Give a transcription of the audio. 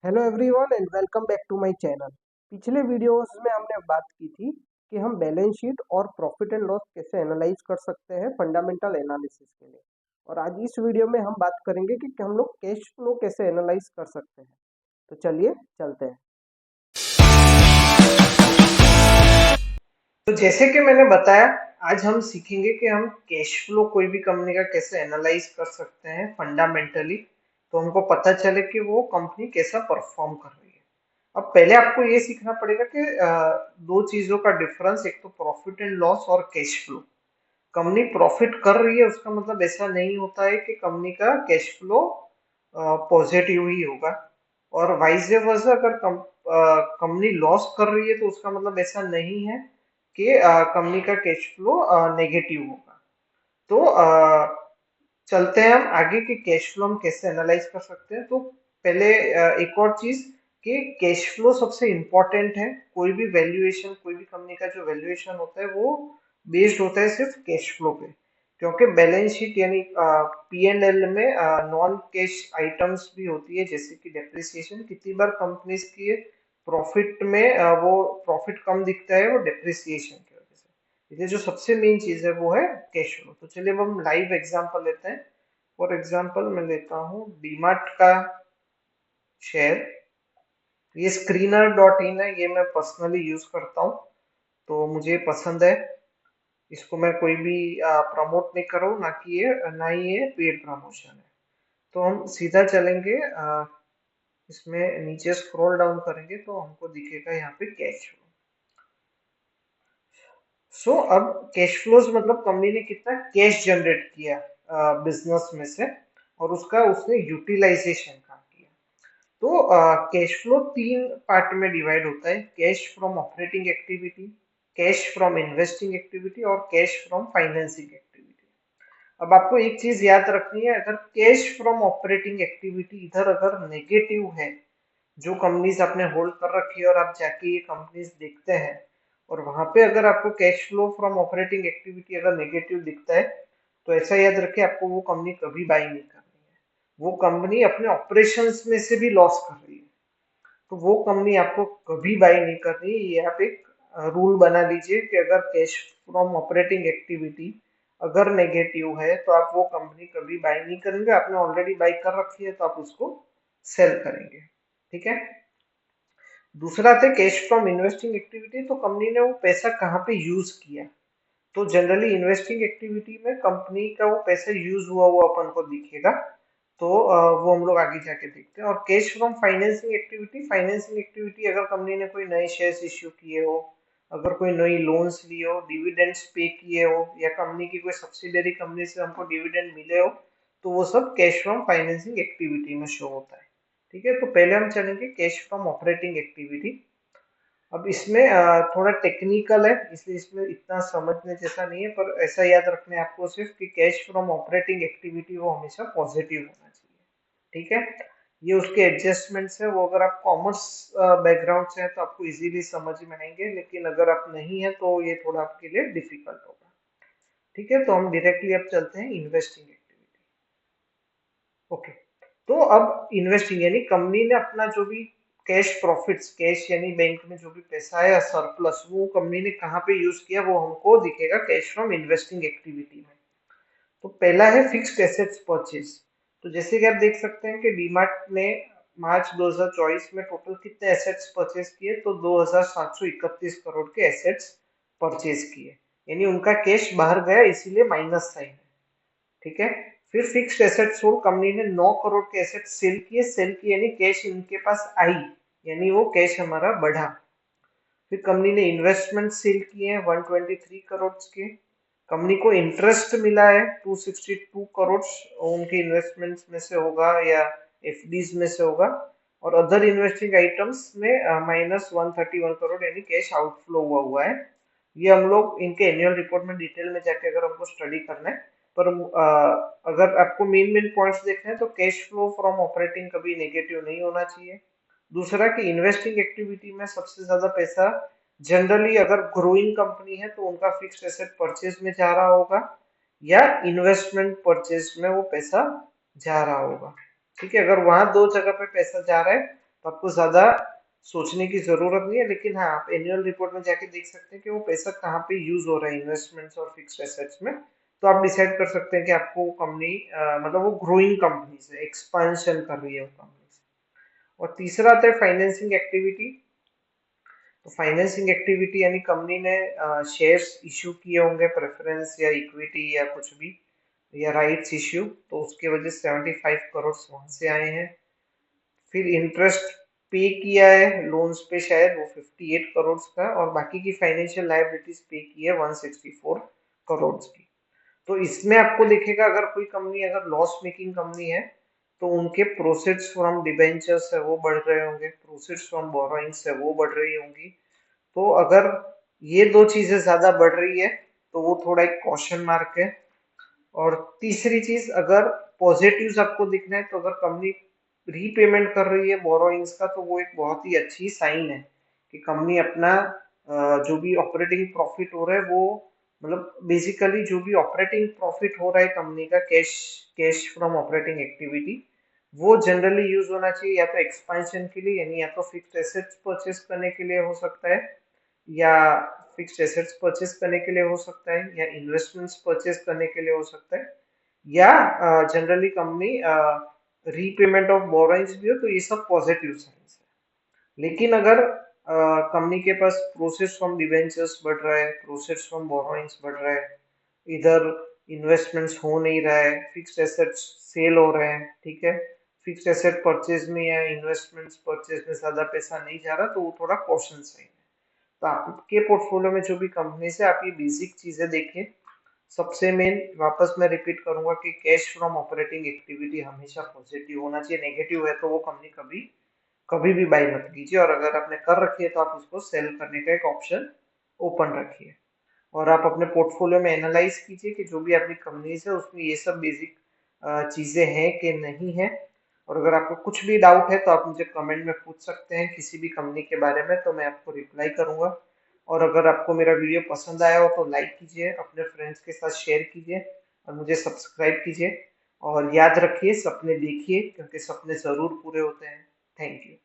Hello everyone and welcome back to my channel. पिछले videos में हमने बात की थी कि हम बैलेंस शीट और प्रॉफिट एंड लॉस कैसे एनालाइज कर सकते हैं फंडामेंटल एनालिसिस के लिए। और आज इस वीडियो में हम बात करेंगे कि हम लोग कैश फ्लो कैसे एनालाइज कर सकते हैं। तो चलिए चलते हैं। तो जैसे कि मैंने बताया, आज हम सीखेंगे कि हम कैश फ्लो कोई भी कंपनी का कैसे एनालाइज कर सकते हैं फंडामेंटली, तो हमको पता चले कि वो कंपनी कैसा परफॉर्म कर रही है। अब पहले आपको ये सीखना पड़ेगा कि दो चीजों का डिफरेंस, एक तो प्रॉफिट एंड लॉस और कैश फ्लो। कंपनी प्रॉफिट कर रही है उसका मतलब ऐसा नहीं होता है कि कंपनी का कैश फ्लो पॉजिटिव ही होगा, और वाइस वर्सा अगर कंपनी लॉस कर रही है तो उसका मतलब ऐसा नहीं है कि कंपनी का कैश फ्लो नेगेटिव होगा। तो चलते हैं हम आगे कि कैश फ्लो हम कैसे एनालाइज कर सकते हैं। तो पहले एक और चीज कि कैश फ्लो सबसे इम्पोर्टेंट है। कोई भी वैल्यूएशन, कोई भी कंपनी का जो वैल्यूएशन होता है वो बेस्ड होता है सिर्फ कैश फ्लो पे, क्योंकि बैलेंस शीट यानी पी एंड एल में नॉन कैश आइटम्स भी होती है, जैसे कि डेप्रिसिएशन। कितनी बार कंपनीज की प्रॉफिट में वो प्रॉफिट कम दिखता है, वो डेप्रिसिएशन की वजह से। इसलिए जो सबसे मेन चीज है वो है कैश फ्लो। तो चलिए अब हम लाइव एग्जांपल लेते हैं। फॉर एग्जांपल मैं लेता हूँ डीमार्ट का शेयर। ये स्क्रीनर डॉट इन है, ये मैं पर्सनली यूज करता हूँ, तो मुझे पसंद है। इसको मैं कोई भी प्रमोट नहीं कर रहा हूँ, ना ही ये पेड प्रमोशन है। तो हम सीधा चलेंगे, इसमें नीचे स्क्रॉल डाउन करेंगे तो हमको दिखेगा यहाँ पे कैश फ्लो। सो अब कैश फ्लोज मतलब कंपनी ने कितना कैश जनरेट किया बिजनेस में से, और उसका उसने यूटिलाइजेशन कहाँ किया। तो कैश फ्लो तीन पार्ट में डिवाइड होता है: cash from operating activity, cash from investing activity और कैश फ्रॉम फाइनेंसिंग एक्टिविटी। अब आपको एक चीज याद रखनी है, अगर कैश फ्रॉम ऑपरेटिंग एक्टिविटी इधर अगर नेगेटिव है, जो कंपनीज आपने होल्ड कर रखी है और आप जाके ये कंपनीज देखते हैं, और वहां पे अगर आपको cash flow from operating activity अगर नेगेटिव दिखता है, तो ऐसा याद रखें आपको वो कंपनी कभी बाई नहीं करनी है। वो कंपनी अपने ऑपरेशंस में से भी लॉस कर रही है, तो वो कंपनी आपको कभी बाई नहीं करनी है। ये आप एक रूल बना लीजिए कि अगर कैश फ्रॉम ऑपरेटिंग एक्टिविटी अगर नेगेटिव है तो आप वो कंपनी कभी बाई नहीं करेंगे। आपने ऑलरेडी बाई कर रखी है तो आप उसको सेल करेंगे। ठीक है। दूसरा था कैश फ्रॉम इन्वेस्टिंग एक्टिविटी, तो कंपनी ने वो पैसा कहाँ पे यूज किया। तो जनरली इन्वेस्टिंग एक्टिविटी में कंपनी का वो पैसा यूज हुआ वो अपन को दिखेगा, तो वो हम लोग आगे जाके देखते हैं। और cash from financing activity, financing activity अगर कंपनी ने कोई नए शेयर्स इश्यू किए हो, अगर कोई नई लोन्स लिए हो, डिविडेंड्स पे किए हो, या कंपनी की कोई सब्सिडरी कंपनी से हमको डिविडेंड मिले हो, तो वो सब कैश फ्रॉम फाइनेंसिंग एक्टिविटी में शो होता है। ठीक है। तो पहले हम चलेंगे कैश फ्रॉम ऑपरेटिंग एक्टिविटी। अब इसमें थोड़ा टेक्निकल है, इसलिए इसमें इतना समझने जैसा नहीं है, पर ऐसा याद रखना है आपको सिर्फ कि कैश फ्रॉम ऑपरेटिंग एक्टिविटी वो हमेशा पॉजिटिव होना चाहिए। ठीक है। ये उसके एडजस्टमेंट्स है, वो अगर आप कॉमर्स बैकग्राउंड से हैं तो आपको इजीली समझ में आएंगे, लेकिन अगर आप नहीं है तो ये थोड़ा आपके लिए डिफिकल्ट होगा। ठीक है। तो हम डायरेक्टली अब चलते हैं इन्वेस्टिंग एक्टिविटी। ओके। तो अब इन्वेस्टिंग यानी कंपनी ने अपना जो भी कैश प्रॉफिट्स, कैश यानी बैंक में जो भी पैसा है या सरप्लस, वो कंपनी ने कहाँ पे यूज किया वो हमको दिखेगा कैश फ्रॉम इन्वेस्टिंग एक्टिविटी में। तो पहला है फिक्स्ड एसेट्स परचेज। तो जैसे कि आप देख सकते हैं कि डीमार्ट ने मार्च 2024 में टोटल कितने एसेट्स परचेज किए, तो 2731 करोड़ के एसेट्स परचेज किए, यानी उनका कैश बाहर गया, इसीलिए माइनस साइन है। ठीक है। फिर फिक्स्ड एसेट सोल्ड, कंपनी ने 9 करोड़ के एसेट सेल किए। सेल किए यानी कैश इनके पास आई, यानी वो कैश हमारा बढ़ा। फिर कंपनी ने इन्वेस्टमेंट सेल किए हैं 123 करोड़ के। कंपनी को इंटरेस्ट मिला है 262 करोड़, उनके इन्वेस्टमेंट्स में से होगा या एफडीज में से होगा। और अदर इन्वेस्टिंग आइटम्स में -131 करोड़ यानी कैश आउटफ्लो हुआ है। ये हम लोग इनके एनुअल रिपोर्ट में डिटेल में जाके अगर हमको स्टडी करना है, पर अगर आपको मेन मेन पॉइंट्स देखने हैं तो कैश फ्लो फ्रॉम ऑपरेटिंग कभी नेगेटिव नहीं होना चाहिए। दूसरा कि इन्वेस्टिंग एक्टिविटी में सबसे ज्यादा पैसा जनरली अगर ग्रोइंग कंपनी है तो उनका फिक्स्ड एसेट परचेज में जा रहा होगा, या इन्वेस्टमेंट परचेज में वो पैसा जा रहा होगा। ठीक है। अगर वहां दो जगह पे पैसा जा रहा है तो आपको ज्यादा सोचने की जरूरत नहीं है। लेकिन हाँ, आप एनुअल रिपोर्ट में जाके देख सकते हैं कि वो पैसा कहाँ पे यूज हो रहा है इन्वेस्टमेंट्स और फिक्स्ड एसेट्स में। तो आप डिसाइड कर सकते हैं कि आपको कंपनी मतलब वो ग्रोइंग कंपनी से एक्सपांशन कर रही है वो कंपनी से। और तीसरा आता है फाइनेंसिंग एक्टिविटी। तो फाइनेंसिंग एक्टिविटी यानी कंपनी ने शेयर्स इश्यू किए होंगे, प्रेफरेंस या इक्विटी या कुछ भी, या राइट्स इश्यू, तो उसके वजह से 75 करोड़ वहां से आए हैं। फिर इंटरेस्ट पे किया है लोन्स पे शायद वो 58 करोड़ का, और बाकी की फाइनेंशियल लायबिलिटीज पे की है 164 करोड़ की। तो इसमें आपको दिखेगा अगर कोई कंपनी अगर लॉस मेकिंग कंपनी है तो उनके प्रोसीड्स फ्रॉम डिबेंचर्स है वो बढ़ रहे होंगे, प्रोसीड्स फ्रॉम बोरोइंग्स है वो बढ़ रही होंगी। तो अगर ये दो चीजें ज्यादा बढ़ रही है तो वो थोड़ा एक क्वेश्चन मार्क है। और तीसरी चीज, अगर पॉजिटिव्स आपको दिखना है तो अगर कंपनी रीपेमेंट कर रही है बोरोइंग्स का तो वो एक बहुत ही अच्छी साइन है कि कंपनी अपना जो भी ऑपरेटिंग प्रॉफिट हो रहा है वो, मतलब बेसिकली जो भी ऑपरेटिंग प्रॉफिट हो रहा है कंपनी का, cash cash from operating activity, वो जनरली यूज होना चाहिए या तो एक्सपेंशन के लिए, यानी या तो फिक्स्ड एसेट्स परचेस करने के लिए हो सकता है, या फिक्स्ड एसेट्स परचेस करने के लिए हो सकता है, या इन्वेस्टमेंट्स परचेस करने के लिए हो सकता है, या generally company repayment of borrowings भी हो, तो ये सब पॉजिटिव साइंस है। लेकिन अगर कंपनी के पास प्रोसेस फ्रॉम डिवेंचर्स बढ़ रहा है, प्रोसेस फ्रॉम बोरोइंग्स बढ़ रहा है, इधर इन्वेस्टमेंट्स हो नहीं रहा है, फिक्स्ड एसेट्स सेल हो रहे हैं, ठीक है, फिक्स्ड एसेट परचेज में या इन्वेस्टमेंट्स परचेज में ज्यादा पैसा नहीं जा रहा, तो वो थोड़ा कॉशन साइन है। तो आपके पोर्टफोलियो में जो भी कंपनीज है, आप ये बेसिक चीजें देखें। सबसे मेन, वापस मैं रिपीट करूंगा कि कैश फ्रॉम ऑपरेटिंग एक्टिविटी हमेशा पॉजिटिव होना चाहिए। नेगेटिव है तो वो कंपनी कभी कभी भी बाय मत कीजिए, और अगर आपने कर रखी है तो आप उसको सेल करने का एक ऑप्शन ओपन रखिए। और आप अपने पोर्टफोलियो में एनालाइज कीजिए कि जो भी आपकी कंपनीज है उसमें ये सब बेसिक चीजें हैं कि नहीं है। और अगर आपको कुछ भी डाउट है तो आप मुझे कमेंट में पूछ सकते हैं किसी भी कंपनी के बारे में, तो मैं आपको रिप्लाई करूंगा। और अगर आपको मेरा वीडियो पसंद आया हो तो लाइक कीजिए, अपने फ्रेंड्स के साथ शेयर कीजिए, और मुझे सब्सक्राइब कीजिए। और याद रखिए, सपने देखिए क्योंकि सपने जरूर पूरे होते हैं। Thank you.